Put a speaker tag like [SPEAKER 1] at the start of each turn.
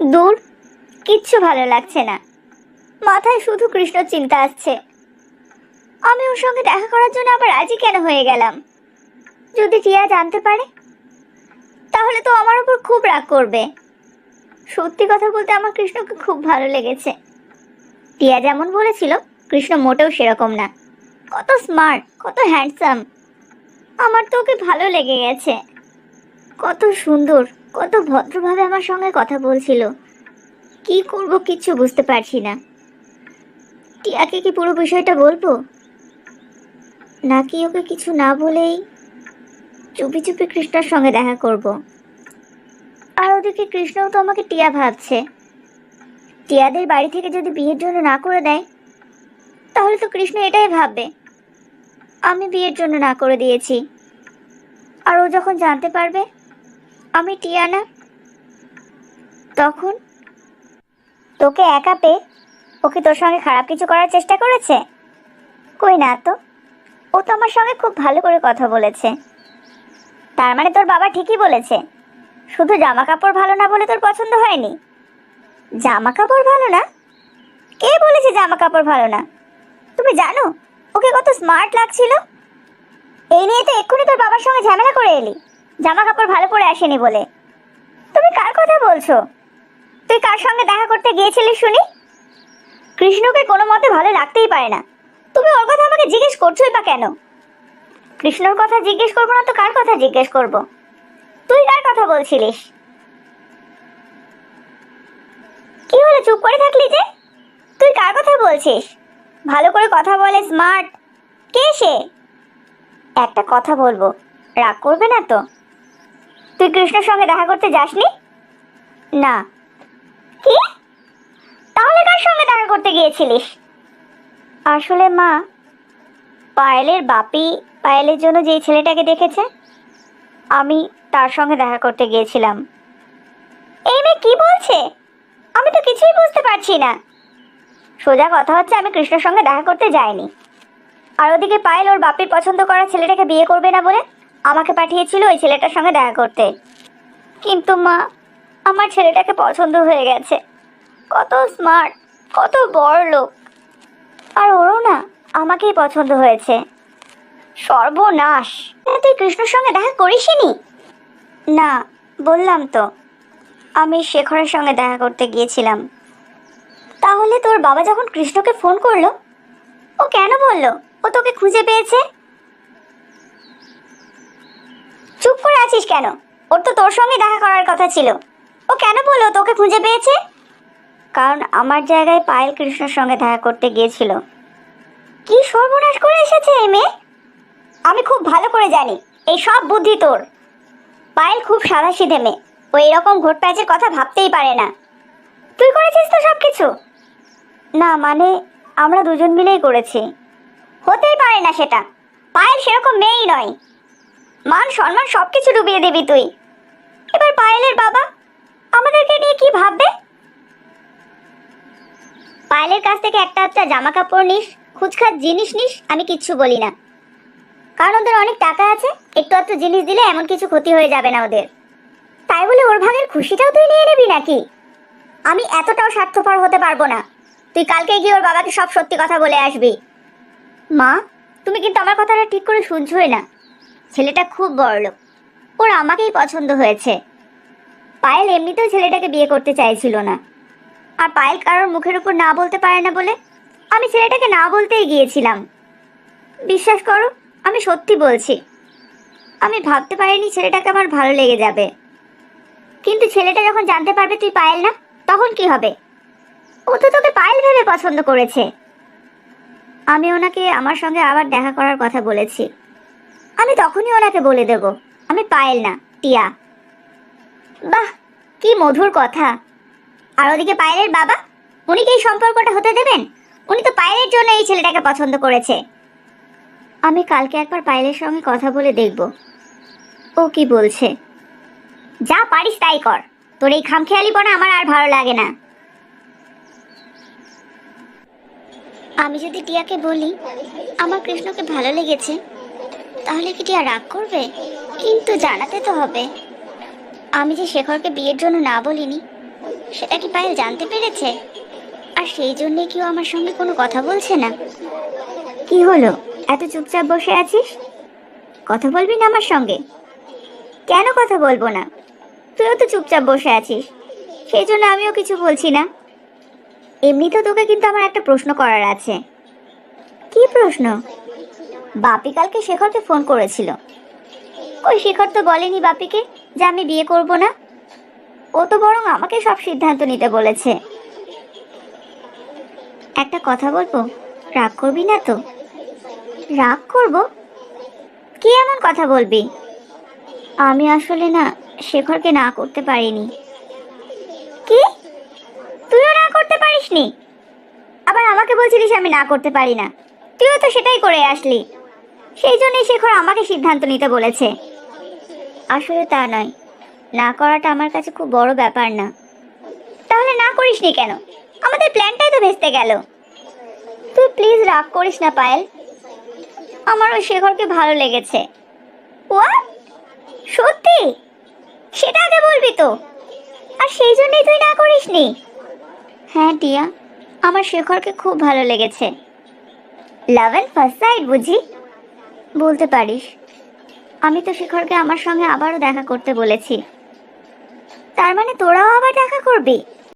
[SPEAKER 1] দূর, কিচ্ছু ভালো লাগছে না, মাথায় শুধু কৃষ্ণ চিন্তা আসছে। আমি ওর সঙ্গে দেখা করার জন্য আবার রাজি কেন হয়ে গেলাম? যদি টিয়া জানতে পারে তাহলে তো আমার উপর খুব রাগ করবে। সত্যি কথা বলতে আমার কৃষ্ণকে খুব ভালো লেগেছে। টিয়া যেমন বলেছিল কৃষ্ণ মোটেও সেরকম না, কত স্মার্ট, কত হ্যান্ডসাম। আমার তো ওকে ভালো লেগে গেছে। কত সুন্দর, কত ভদ্রভাবে আমার সঙ্গে কথা বলছিল। কি করব কিচ্ছু বুঝতে পারছি না। টিয়াকে কি পুরো বিষয়টা বলবো, নাকি ওকে কিছু না বলেই চুপি চুপি কৃষ্ণর সঙ্গে দেখা করব? আর ওদিকে কৃষ্ণও তো আমাকে টিয়া ভাবছে। টিয়াদের বাড়ি থেকে যদি বিয়ের জন্য না করে দেয় তাহলে তো কৃষ্ণ এটাই ভাববে আমি বিয়ের জন্য না করে দিয়েছি। আর ও যখন জানতে পারবে আমি টিয়া না, তখন তোকে একা পেয়ে ওকে তোর সঙ্গে খারাপ কিছু করার চেষ্টা করেছে? কই না তো, ও তো আমার সঙ্গে খুব ভালো করে কথা বলেছে। তার মানে তোর বাবা ঠিকই বলেছে, শুধু জামা কাপড় ভালো না বলে তোর পছন্দ হয়নি? জামা কাপড় ভালো না? কে বলেছে জামা কাপড় ভালো না? তুমি জানো ওকে কত স্মার্ট লাগছিল? এই নিয়ে তো এক্ষুনি তোর বাবার সঙ্গে ঝামেলা করে এলি জামা কাপড় ভালো করে আসেনি বলে। তুমি কার কথা বলছো? তুই কার সঙ্গে দেখা করতে গিয়েছিলি শুনি? কৃষ্ণকে কোনো মতে ভালো লাগতেই পারে না, তুমি ওর কথা আমাকে জিজ্ঞেস করছোই বা কেন? কৃষ্ণর কথা জিজ্ঞেস করবো না তো কার কথা জিজ্ঞেস করব? তুই কার কথা বলছিলিস? কি হলো, চুপ করে থাকলি যে? তুই কার কথা বলছিস? ভালো করে কথা বলে, স্মার্ট। কে সে? একটা কথা বলবো, রাগ করবে না তো? তুই কৃষ্ণর সঙ্গে দেখা করতে যাসনি? না। কি? তাহলে কার সঙ্গে দেখা করতে গিয়েছিলিস? আসলে মা, পায়েলের বাপি পায়েলের জন্য যেই ছেলেটাকে দেখেছে আমি তার সঙ্গে দেখা করতে গিয়েছিলাম। এই মেয়ে কি বলছে? আমি তো কিছুই বুঝতে পারছি না। সোজা কথা হচ্ছে আমি কৃষ্ণর সঙ্গে দেখা করতে যাইনি। আর ওদিকে পায়েল ওর বাপির পছন্দ করা ছেলেটাকে বিয়ে করবে না বলে আমাকে পাঠিয়েছিল ওই ছেলেটার সঙ্গে দেখা করতে। কিন্তু মা, আমার ছেলেটাকে পছন্দ হয়ে গেছে। কত স্মার্ট, কত বড় লোক, আর ওরও না আমাকেই পছন্দ হয়েছে। সর্বনাশ! তুই কৃষ্ণর সঙ্গে দেখা করিসনি? না, বললাম তো আমি শেখরের সঙ্গে দেখা করতে গিয়েছিলাম। তাহলে তোর বাবা যখন কৃষ্ণকে ফোন করলো ও কেন বললো ও তোকে খুঁজে পেয়েছে? চুপ করে আছিস কেন? ওর তো তোর সঙ্গে দেখা করার কথা ছিল, ও কেন বললো তোকে খুঁজে পেয়েছে? কারণ আমার জায়গায় পায়েল কৃষ্ণর সঙ্গে দেখা করতে গিয়েছিল। কি সর্বনাশ করে এসেছে এই মেয়ে! আমি খুব ভালো করে জানি এই সব বুদ্ধি তোর। পায়েল খুব সাদাসিধে মেয়ে, ও এরকম ঘোটপ্যাচের কথা ভাবতেই পারে না। তুই করেছিস তো সব কিছু? না মানে আমরা দুজন মিলেই করেছি। হতেই পারে না সেটা, পায়েল সেরকম মেয়েই নয়। মান সম্মান সবকিছু ডুবিয়ে দিবি তুই। এবার পায়েলের বাবা আমাদেরকে নিয়ে কি ভাববে? পায়েলের কাছ থেকে একটা জামা কাপড় নিস, খুচখাচ জিনিস নিস, আমি কিচ্ছু বলি না। কারণ ওদের অনেক টাকা আছে, একটু আধটু জিনিস দিলে এমন কিছু ক্ষতি হয়ে যাবে না ওদের। তাই বলে ওর ভাগের খুশিটাও তুই নিয়ে নিবি নাকি? আমি এতটাও স্বার্থপর হতে পারবো না। তুই কালকে গিয়ে ওর বাবাকে সব সত্যি কথা বলে আসবি। মা, তুমি কিন্তু আমার কথাটা ঠিক করে শুনছোই না। ছেলেটা খুব বড়লোক, ওর আমাকেই পছন্দ হয়েছে। পায়েল এমনিতেও ছেলেটাকে বিয়ে করতে চাইছিল না, আর পায়েল কারোর মুখের উপর না বলতে পারে না বলে আমি ছেলেটাকে না বলতেই গিয়েছিলাম। বিশ্বাস করো, আমি সত্যি বলছি। আমি ভাবতে পারিনি ছেলেটাকে আমার ভালো লেগে যাবে। কিন্তু ছেলেটা যখন জানতে পারবে তুই পায়েল না, তখন কি হবে? ও তো তোকে পায়েল ভেবে পছন্দ করেছে। আমি ওনাকে আমার সঙ্গে আবার দেখা করার কথা বলেছি। আমি তখনই ওনাকে বলে দেব আমি পায়েল না, টিয়া। বাহ, কি মধুর কথা! আর ওদিকে পায়েলের বাবা, উনি কি এই সম্পর্কটা হতে দেবেন? উনি তো পায়েলের জন্য এই ছেলেটাকে পছন্দ করেছে। আমি কালকে একবার পায়েলের সঙ্গে কথা বলে দেখব ও কি বলছে। যা পারিস তাই কর, তোর এই খামখেয়ালিপনা আমার আর ভালো লাগে না। আমি যদি টিয়াকে বলি আমার কৃষ্ণকে ভালো লেগেছে, তাহলে কি টিয়া রাগ করবে? কিন্তু জানাতে তো হবে আমি যে শেখরকে বিয়ের জন্য না বলিনি সেটা কি পায়েল জানতে পেরেছে? আর সেই জন্যই কেউ আমার সঙ্গে কোনো কথা বলছে না। কি হলো, এত চুপচাপ বসে আছিস? কথা বলবি না আমার সঙ্গে? কেন কথা বলবো না? তুইও তো চুপচাপ বসে আছিস, সেই জন্য আমিও কিছু বলছি না। এমনিতেও তোকে কিন্তু আমার একটা প্রশ্ন করার আছে। কি প্রশ্ন? বাপি কালকে শেখরকে ফোন করেছিল। ওই শেখর তো বলেনি বাপিকে যে আমি বিয়ে করব না। ও তো বরং আমাকে সব সিদ্ধান্ত নিতে বলেছে। একটা কথা বলবো, রাগ করবি না তো? রাগ করব? কি এমন কথা বলবি? আমি আসলে না, শেখরকে না করতে পারিনি। কি? তুইও না করতে পারিসনি? আবার আমাকে বলছিলিস আমি না করতে পারি না? তুইও তো সেটাই করে আসলি। সেই জন্যই শেখর আমাকে সিদ্ধান্ত নিতে বলেছে। আসলে তা নয়, না করাটা আমার কাছে খুব বড় ব্যাপার না। তাহলে না করিসনি কেন? আমাদের প্ল্যানটাই তো ভেস্তে গেল। তুই প্লিজ রাগ করিস না পায়েল, আমার ওই শেখরকে ভালো লেগেছে। হোয়াট? সত্যি? সেটা আগে বলবি তো। আর সেই জন্যই তুই না করিসনি? হ্যাঁ টিয়া, আমার শেখরকে খুব ভালো লেগেছে। লাভ এন্ড ফার্স্ট সাইট বুঝি? বলতে পারিস। আমি তো শেখরকে আমার সঙ্গে আবারও দেখা করতে বলেছি। তার মানে তোরাও আবার দেখা করবি?